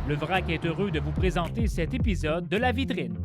Le Vrac est heureux de vous présenter cet épisode de La Vitrine.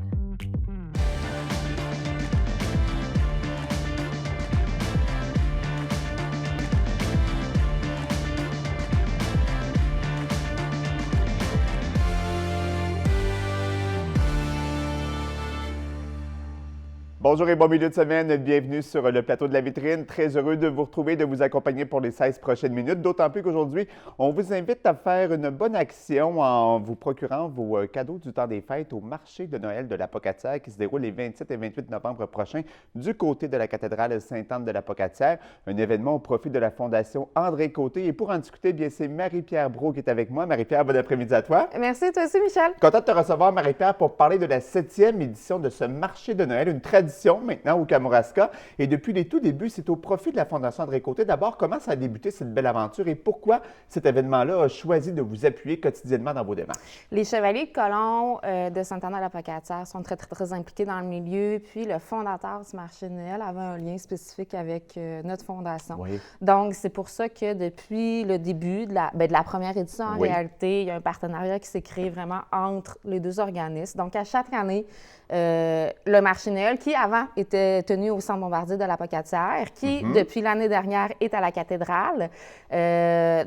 Bonjour et bon milieu de semaine, bienvenue sur le plateau de La Vitrine. Très heureux de vous retrouver, de vous accompagner pour les 16 prochaines minutes. D'autant plus qu'aujourd'hui, on vous invite à faire une bonne action en vous procurant vos cadeaux du temps des fêtes au marché de Noël de la Pocatière qui se déroule les 27 et 28 novembre prochains du côté de la cathédrale Sainte-Anne de la Pocatière. Un événement au profit de la Fondation André Côté. Et pour en discuter, bien c'est Marie-Pierre Brault qui est avec moi. Marie-Pierre, bon après-midi à toi. Merci, toi aussi, Michel. Content de te recevoir, Marie-Pierre, pour parler de la 7e édition de ce marché de Noël, une tradition maintenant au Kamouraska. Et depuis les tout débuts, c'est au profit de la Fondation André Côté. D'abord, comment ça a débuté cette belle aventure et pourquoi cet événement-là a choisi de vous appuyer quotidiennement dans vos démarches? Les Chevaliers de Colomb de Sainte-Anne-de-la-Pocatière sont très, très, très impliqués dans le milieu. Puis le fondateur du marché de Noël avait un lien spécifique avec notre fondation. Oui. Donc, c'est pour ça que depuis le début de la première édition, en réalité, il y a un partenariat qui s'est créé vraiment entre les deux organismes. Donc, à chaque année, le marché Noël, qui avant était tenu au Centre Bombardier de la Pocatière, qui depuis l'année dernière est à la cathédrale.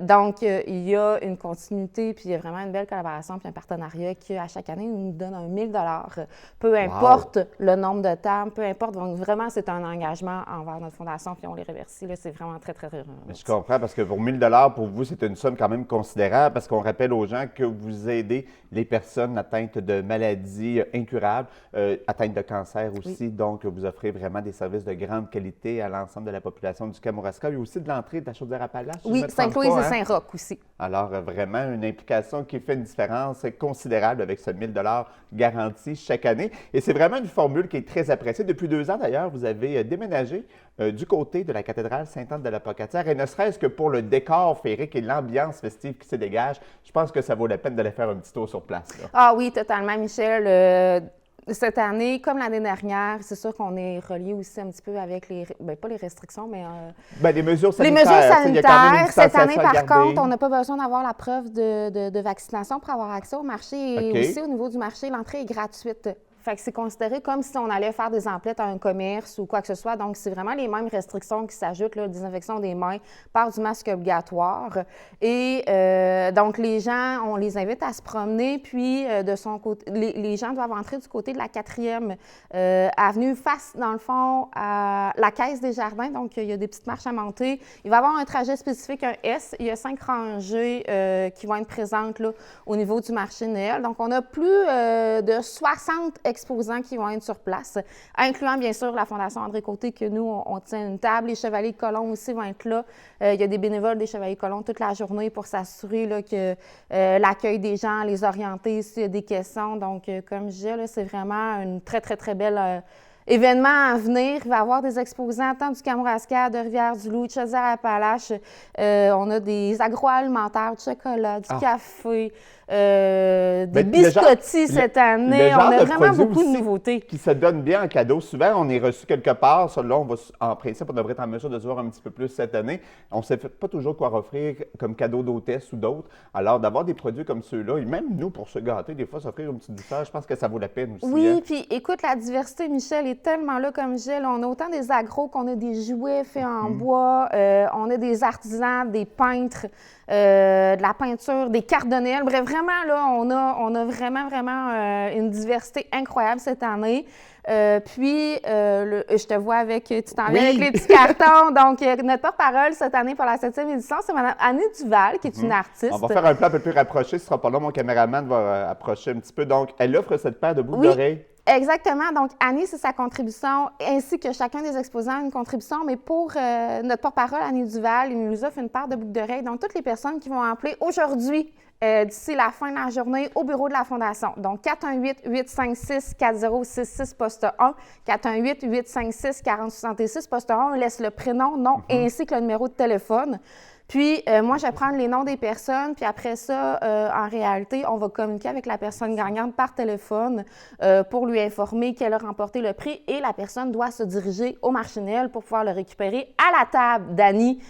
Donc, il y a une continuité, puis il y a vraiment une belle collaboration, puis un partenariat qui, à chaque année, nous donne un 1 000 $. Peu importe le nombre de temps, peu importe. Donc, vraiment, c'est un engagement envers notre fondation, puis on les remercie. Là, c'est vraiment très, très, très Mais je comprends, parce que pour 1 000 $, pour vous, c'est une somme quand même considérable, parce qu'on rappelle aux gens que vous aidez les personnes atteintes de maladies incurables, atteintes de cancer aussi. Oui. Donc, vous offrez vraiment des services de grande qualité à l'ensemble de la population du Kamouraska. Il y a aussi de l'entrée de la Chaudière-Appalaches. Oui, Sainte-Louise et Saint-Roch aussi. Alors, vraiment, une implication qui fait une différence considérable avec ce 1 000 $ garanti chaque année. Et c'est vraiment une formule qui est très appréciée. Depuis 2 ans, d'ailleurs, vous avez déménagé du côté de la cathédrale Sainte-Anne de la Pocatière. Et ne serait-ce que pour le décor féerique et l'ambiance festive qui se dégage, je pense que ça vaut la peine d'aller faire un petit tour sur place, là. Ah oui, totalement, Michel. Cette année, comme l'année dernière, c'est sûr qu'on est relié aussi un petit peu avec pas les restrictions, mais les mesures sanitaires. les mesures sanitaires. Il y a quand même une Cette année, distanciation à par garder. contre, on n'a pas besoin d'avoir la preuve de vaccination pour avoir accès au marché. Et aussi, au niveau du marché, l'entrée est gratuite. Fait que c'est considéré comme si on allait faire des emplettes à un commerce ou quoi que ce soit. Donc, c'est vraiment les mêmes restrictions qui s'ajoutent, là, désinfection des mains, port du masque obligatoire. Et donc, les gens, on les invite à se promener. Puis, de son côté, les gens doivent entrer du côté de la 4e avenue, face, dans le fond, à la Caisse des Jardins. Donc, il y a des petites marches à monter. Il va y avoir un trajet spécifique, un S. Il y a 5 rangées qui vont être présentes là, au niveau du marché de Noël. Donc, on a plus de 60 exposants qui vont être sur place, incluant bien sûr la Fondation André Côté, que nous, on tient une table. Les Chevaliers de Colomb aussi vont être là. Il y a des bénévoles des Chevaliers de Colomb toute la journée pour s'assurer là, que l'accueil des gens, les orienter s'il y a des questions. Donc, comme je disais, là, c'est vraiment une très, très, très belle événement à venir. Il va y avoir des exposants tant du Kamouraska, de Rivière-du-Loup, de Chaudière-Appalaches. On a des agroalimentaires, du chocolat, du café, des biscottis cette année. On a vraiment beaucoup de nouveautés. Qui se donnent bien en cadeau. Souvent, on est reçu quelque part. Là, en principe, on devrait être en mesure de se voir un petit peu plus cette année. On ne sait pas toujours quoi offrir comme cadeau d'hôtesse ou d'autres. Alors, d'avoir des produits comme ceux-là, et même nous, pour se gâter, des fois, s'offrir une petite douceur, je pense que ça vaut la peine aussi. Oui, puis écoute, la diversité, Michel, est tellement là comme je dis. On a autant des agros qu'on a des jouets faits en bois. On a des artisans, des peintres, de la peinture, des cardonnelles. Bref, vraiment, là, on a vraiment, vraiment une diversité incroyable cette année. Puis, je te vois avec, tu t'en viens avec les petits cartons. Donc, notre porte-parole cette année pour la 7e édition, c'est Mme Annie Duval, qui est une artiste. On va faire un plan un peu plus rapproché. Ce sera pas là, mon caméraman va approcher un petit peu. Donc, elle offre cette paire de boucles d'oreilles. Exactement. Donc, Annie, c'est sa contribution, ainsi que chacun des exposants a une contribution. Mais pour notre porte-parole, Annie Duval, il nous offre une paire de boucles d'oreilles. Donc, toutes les personnes qui vont appeler aujourd'hui, d'ici la fin de la journée, au bureau de la Fondation. Donc, 418-856-4066, poste 1. 418-856-4066, poste 1. On laisse le prénom, nom, ainsi que le numéro de téléphone. Puis, moi, je vais prendre les noms des personnes, puis après ça, en réalité, on va communiquer avec la personne gagnante par téléphone pour lui informer qu'elle a remporté le prix et la personne doit se diriger au Marché Noël pour pouvoir le récupérer à la table d'Annie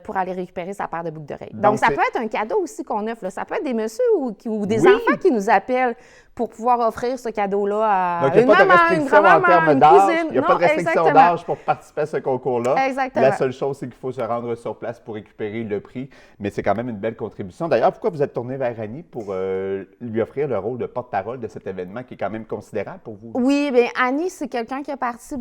pour aller récupérer sa paire de boucles d'oreilles. Donc, ça peut être un cadeau aussi qu'on offre. Là. Ça peut être des messieurs ou des enfants qui nous appellent pour pouvoir offrir ce cadeau-là à une maman, une grand-maman, une cousine. Il n'y a pas de restriction d'âge pour participer à ce concours-là. Exactement. La seule chose, c'est qu'il faut se rendre sur place pour récupérer le prix, mais c'est quand même une belle contribution. D'ailleurs, pourquoi vous êtes tourné vers Annie pour lui offrir le rôle de porte-parole de cet événement qui est quand même considérable pour vous? Oui, bien, Annie, c'est quelqu'un qui a participé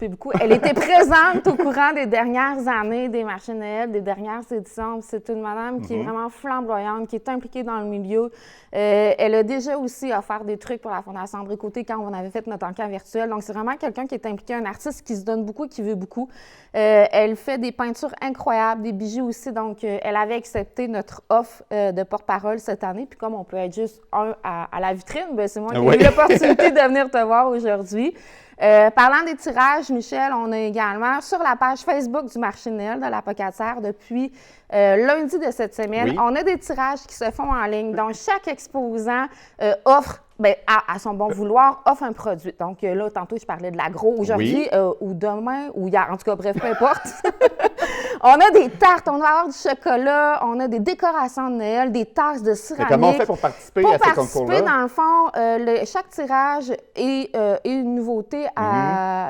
beaucoup. Elle était présente au courant des dernières années des marchés Noël, des dernières éditions. C'est une madame qui est vraiment flamboyante, qui est impliquée dans le milieu. Elle a déjà aussi offert des trucs pour la Fondation André Côté quand on avait fait notre encart virtuel. Donc, c'est vraiment quelqu'un qui est impliqué, un artiste qui se donne beaucoup, qui veut beaucoup. Elle fait des peintures incroyables, des bijoux aussi. Donc, elle avait accepté notre offre de porte-parole cette année. Puis comme on peut être juste à la vitrine, bien, c'est moi qui ai eu l'opportunité de venir te voir aujourd'hui. Parlant des tirages, Michel, on a également sur la page Facebook du Marché Noël de la Pocatière depuis lundi de cette semaine, on a des tirages qui se font en ligne. Donc, chaque exposant offre, à son bon vouloir, offre un produit. Donc là, tantôt, je parlais de l'agro. Aujourd'hui, ou demain, ou hier, en tout cas, bref, peu importe. On a des tartes, on va avoir du chocolat, on a des décorations de Noël, des tasses de céramique. Comment on fait pour participer à ces concours-là? Dans le fond, chaque tirage est une nouveauté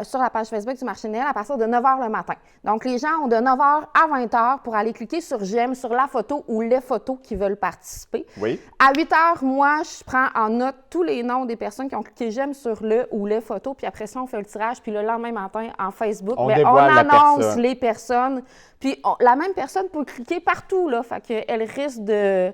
sur la page Facebook du Marché Noël à partir de 9 h le matin. Donc, les gens ont de 9 h à 20 h pour aller cliquer sur j'aime sur la photo ou les photos qui veulent participer. Oui. À 8 h, moi, je prends en note tous les noms des personnes qui ont cliqué j'aime sur le ou les photos, puis après ça, on fait le tirage, puis le lendemain matin, en Facebook, on annonce les personnes. Puis la même personne peut cliquer partout, là, fait qu'elle risque de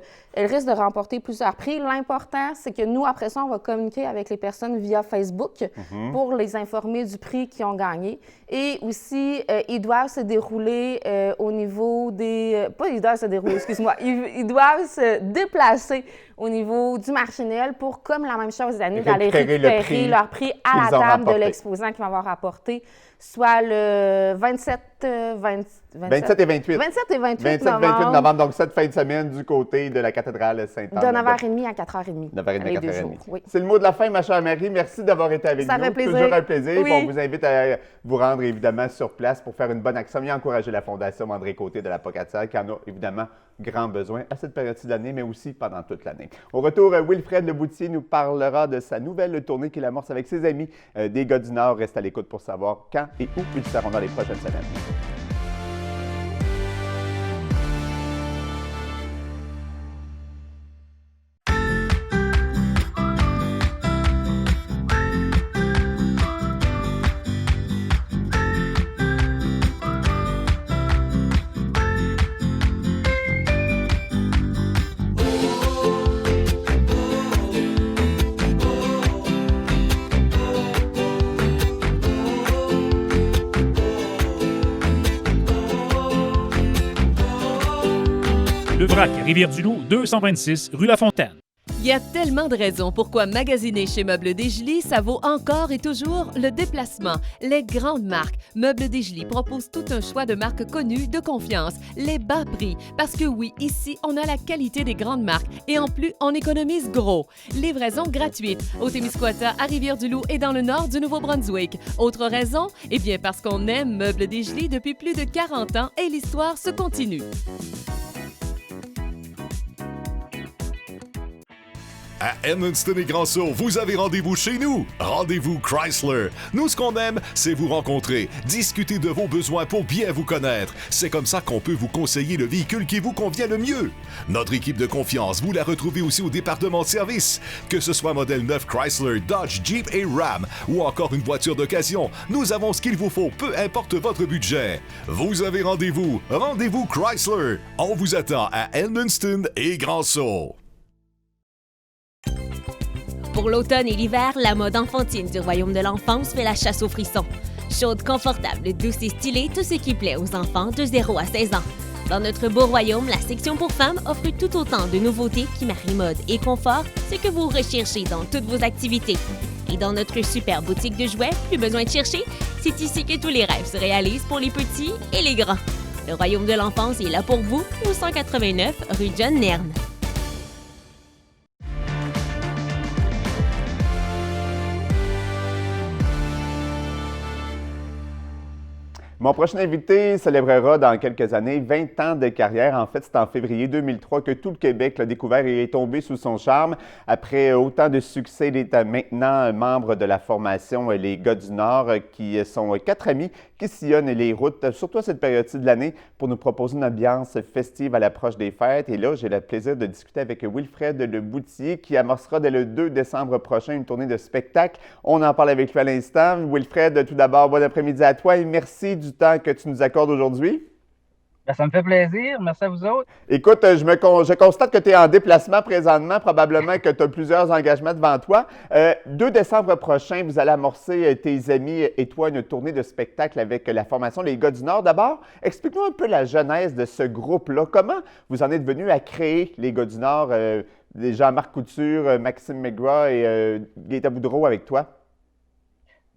remporter plusieurs prix. L'important, c'est que nous, après ça, on va communiquer avec les personnes via Facebook pour les informer du prix qu'ils ont gagné. Et aussi, ils doivent se dérouler au niveau des... Pas ils doivent se dérouler, excuse-moi. Ils doivent se déplacer au niveau du Marché Noël pour, comme la même chose d'année, d'aller récupérer leur prix à la table de l'exposant qui va avoir rapporté, soit le 27 et 28 novembre. Donc, cette fin de semaine du côté de la cathédrale Sainte-Anne. De 9h30 à 4h30. 9h30 à 4h30. Oui. C'est le mot de la fin, ma chère Marie. Merci d'avoir été avec nous. Ça fait plaisir. Toujours un plaisir. Oui. On vous invite à vous rendre évidemment sur place pour faire une bonne action et encourager la Fondation André Côté de la Pocatière qui en a évidemment grand besoin à cette période de l'année, mais aussi pendant toute l'année. Au retour, Wilfred Leboutier nous parlera de sa nouvelle tournée qu'il amorce avec ses amis des gars du Nord. Reste à l'écoute pour savoir quand et où ils seront dans les prochaines semaines. Le Vrac, Rivière-du-Loup, 226 rue La Fontaine. Il y a tellement de raisons pourquoi magasiner chez Meubles Desjely, ça vaut encore et toujours le déplacement. Les grandes marques. Meubles Desjely propose tout un choix de marques connues, de confiance, les bas prix. Parce que oui, ici, on a la qualité des grandes marques et en plus, on économise gros. Livraison gratuite au Témiscouata, à Rivière-du-Loup et dans le nord du Nouveau-Brunswick. Autre raison? Eh bien, parce qu'on aime Meubles Desjely depuis plus de 40 ans et l'histoire se continue. À Edmundston et Grand-Sault, vous avez rendez-vous chez nous. Rendez-vous Chrysler. Nous, ce qu'on aime, c'est vous rencontrer, discuter de vos besoins pour bien vous connaître. C'est comme ça qu'on peut vous conseiller le véhicule qui vous convient le mieux. Notre équipe de confiance, vous la retrouvez aussi au département de service. Que ce soit modèle neuf Chrysler, Dodge, Jeep et Ram ou encore une voiture d'occasion, nous avons ce qu'il vous faut, peu importe votre budget. Vous avez rendez-vous. Rendez-vous Chrysler. On vous attend à Edmundston et Grand-Sault. Pour l'automne et l'hiver, la mode enfantine du royaume de l'enfance fait la chasse aux frissons. Chaude, confortable, douce et stylée, tout ce qui plaît aux enfants de 0 à 16 ans. Dans notre beau royaume, la section pour femmes offre tout autant de nouveautés qui marient mode et confort, ce que vous recherchez dans toutes vos activités. Et dans notre super boutique de jouets, plus besoin de chercher, c'est ici que tous les rêves se réalisent pour les petits et les grands. Le Royaume de l'enfance est là pour vous au 189 rue John Nern. Mon prochain invité célébrera dans quelques années 20 ans de carrière. En fait, c'est en février 2003 que tout le Québec l'a découvert et est tombé sous son charme. Après autant de succès, il est maintenant membre de la formation Les Gars du Nord, qui sont 4 amis qui sillonnent les routes, surtout à cette période-ci de l'année, pour nous proposer une ambiance festive à l'approche des fêtes. Et là, j'ai le plaisir de discuter avec Wilfred Leboutier, qui amorcera dès le 2 décembre prochain une tournée de spectacle. On en parle avec lui à l'instant. Wilfred, tout d'abord, bon après-midi à toi et merci du temps que tu nous accordes aujourd'hui. Bien, ça me fait plaisir. Merci à vous autres. Écoute, je constate que tu es en déplacement présentement, probablement que tu as plusieurs engagements devant toi. 2 décembre prochain, vous allez amorcer, tes amis et toi, une tournée de spectacle avec la formation Les Gars du Nord. D'abord, explique-nous un peu la genèse de ce groupe-là. Comment vous en êtes venu à créer Les Gars du Nord, Jean-Marc Couture, Maxime McGraw et Gaëtan Boudreau avec toi?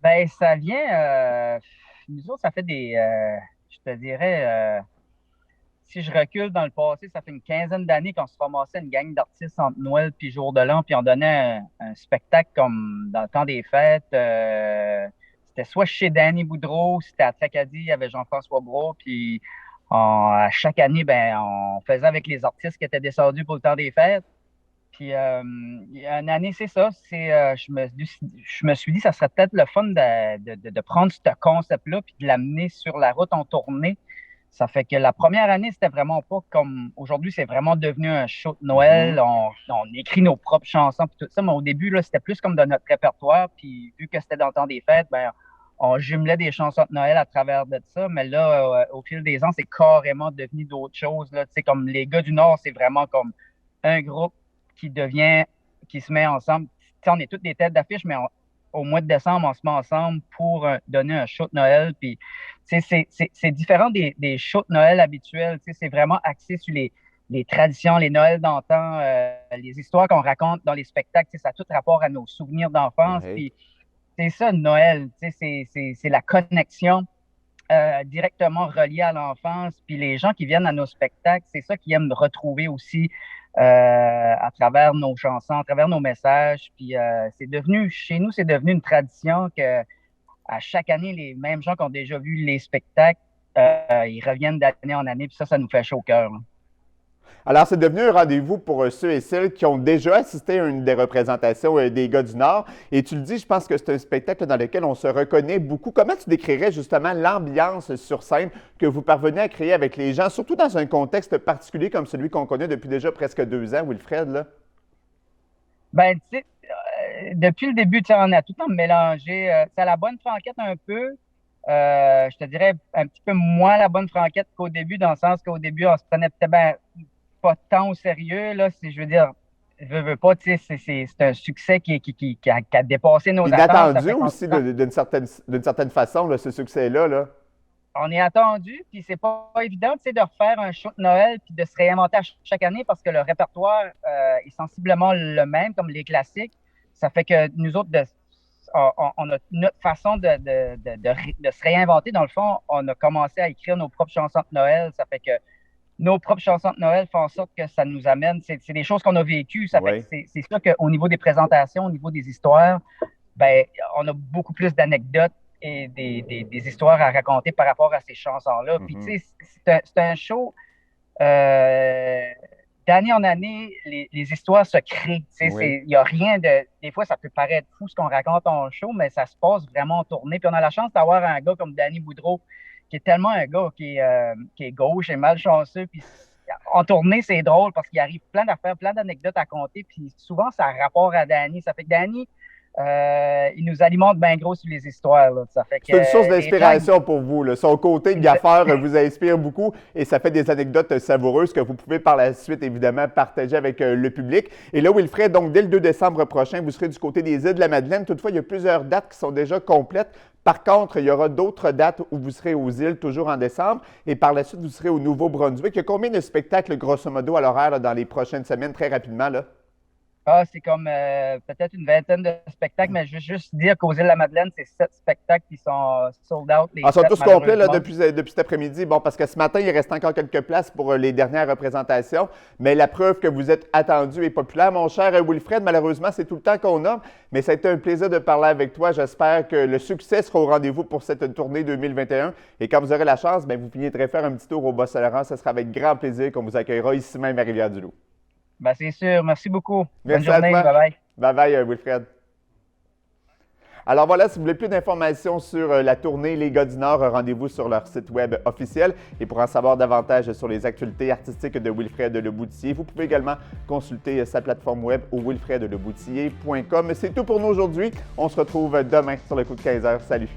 Bien, ça vient... nous autres, ça fait je te dirais, si je recule dans le passé, ça fait une quinzaine d'années qu'on se ramassait une gang d'artistes entre Noël puis Jour de l'An, puis on donnait un spectacle comme dans le temps des fêtes. C'était soit chez Danny Boudreau, c'était à Tracadie, il y avait Jean-François Brault, puis à chaque année, ben, on faisait avec les artistes qui étaient descendus pour le temps des fêtes. Puis, il y a une année, c'est ça. Je me suis dit que ça serait peut-être le fun de prendre ce concept-là puis de l'amener sur la route en tournée. Ça fait que la première année, c'était vraiment pas comme... Aujourd'hui, c'est vraiment devenu un show de Noël. On écrit nos propres chansons puis tout ça. Mais au début, là, c'était plus comme de notre répertoire. Puis, vu que c'était dans le temps des fêtes, ben, on jumelait des chansons de Noël à travers de ça. Mais là, au fil des ans, c'est carrément devenu d'autres choses. Là. Tu sais, comme les Gars du Nord, c'est vraiment comme un groupe qui se met ensemble. T'sais, on est toutes des têtes d'affiche, mais au mois de décembre, on se met ensemble pour donner un show de Noël. Puis, c'est différent des shows de Noël habituels. C'est vraiment axé sur les traditions, les Noëls d'antan, les histoires qu'on raconte dans les spectacles. Ça a tout rapport à nos souvenirs d'enfance. Puis, c'est ça, Noël. C'est la connexion directement reliée à l'enfance. Puis, les gens qui viennent à nos spectacles, c'est ça qu'ils aiment retrouver aussi à travers nos chansons, à travers nos messages. Puis chez nous, c'est devenu une tradition que à chaque année, les mêmes gens qui ont déjà vu les spectacles, ils reviennent d'année en année, puis ça nous fait chaud au cœur. Alors, c'est devenu un rendez-vous pour ceux et celles qui ont déjà assisté à une des représentations des Gars du Nord. Et tu le dis, je pense que c'est un spectacle dans lequel on se reconnaît beaucoup. Comment tu décrirais justement l'ambiance sur scène que vous parvenez à créer avec les gens, surtout dans un contexte particulier comme celui qu'on connaît depuis déjà presque 2 ans, Wilfred, là? Ben, tu sais, depuis le début, on a tout le temps mélangé. C'est à la bonne franquette un peu. Je te dirais un petit peu moins la bonne franquette qu'au début, dans le sens qu'au début, on se prenait peut-être pas tant au sérieux, là, je veux dire, veux pas, tu sais, c'est un succès qui a dépassé nos attentes. Inattendu aussi d'une certaine façon, là, ce succès-là, là. On est attendu, puis c'est pas évident, tu sais, de refaire un show de Noël puis de se réinventer à chaque année parce que le répertoire est sensiblement le même, comme les classiques. Ça fait que nous autres, on a notre façon de se réinventer. Dans le fond, on a commencé à écrire nos propres chansons de Noël. Ça fait que nos propres chansons de Noël font en sorte que ça nous amène. C'est des choses qu'on a vécues. Ça fait que c'est sûr qu'au niveau des présentations, au niveau des histoires, ben, on a beaucoup plus d'anecdotes et des histoires à raconter par rapport à ces chansons-là. Puis, tu sais, c'est un show... d'année en année, les histoires se créent. Il n'y a rien de... Des fois, ça peut paraître fou ce qu'on raconte en show, mais ça se passe vraiment en tournée. Puis on a la chance d'avoir un gars comme Danny Boudreau, qui est tellement un gars qui est gauche et malchanceux. Puis en tournée, c'est drôle parce qu'il arrive plein d'affaires, plein d'anecdotes à compter. Puis souvent, ça a rapport à Danny. Ça fait que Danny, il nous alimente bien gros sur les histoires. Là. Ça fait que, c'est une source d'inspiration pour vous. Là. Son côté de gaffeur vous inspire beaucoup et ça fait des anecdotes savoureuses que vous pouvez par la suite, évidemment, partager avec le public. Et là, Wilfred, donc dès le 2 décembre prochain, vous serez du côté des îles de la Madeleine. Toutefois, il y a plusieurs dates qui sont déjà complètes. Par contre, il y aura d'autres dates où vous serez aux îles, toujours en décembre. Et par la suite, vous serez au Nouveau-Brunswick. Il y a combien de spectacles, grosso modo, à l'horaire dans les prochaines semaines, très rapidement, là? Ah, c'est comme peut-être une vingtaine de spectacles, mais je veux juste dire qu'aux Îles-de-la-Madeleine, c'est 7 spectacles qui sont sold out. Ils sont tous complets là, depuis cet après-midi. Bon, parce que ce matin, il reste encore quelques places pour les dernières représentations, mais la preuve que vous êtes attendu et populaire. Mon cher Wilfred, malheureusement, c'est tout le temps qu'on a, mais ça a été un plaisir de parler avec toi. J'espère que le succès sera au rendez-vous pour cette tournée 2021. Et quand vous aurez la chance, bien, vous viendrez faire un petit tour au Bas-Saint-Laurent. Ce sera avec grand plaisir qu'on vous accueillera ici même à Rivière-du-Loup. Ben, c'est sûr. Merci beaucoup. Merci Bonne journée. Bye-bye. Bye-bye. Bye-bye, Wilfred. Alors voilà, si vous voulez plus d'informations sur la tournée Les Gars du Nord, rendez-vous sur leur site web officiel. Et pour en savoir davantage sur les actualités artistiques de Wilfred Leboutillier, vous pouvez également consulter sa plateforme web au wilfredleboutillier.com. C'est tout pour nous aujourd'hui. On se retrouve demain sur le coup de 15h. Salut!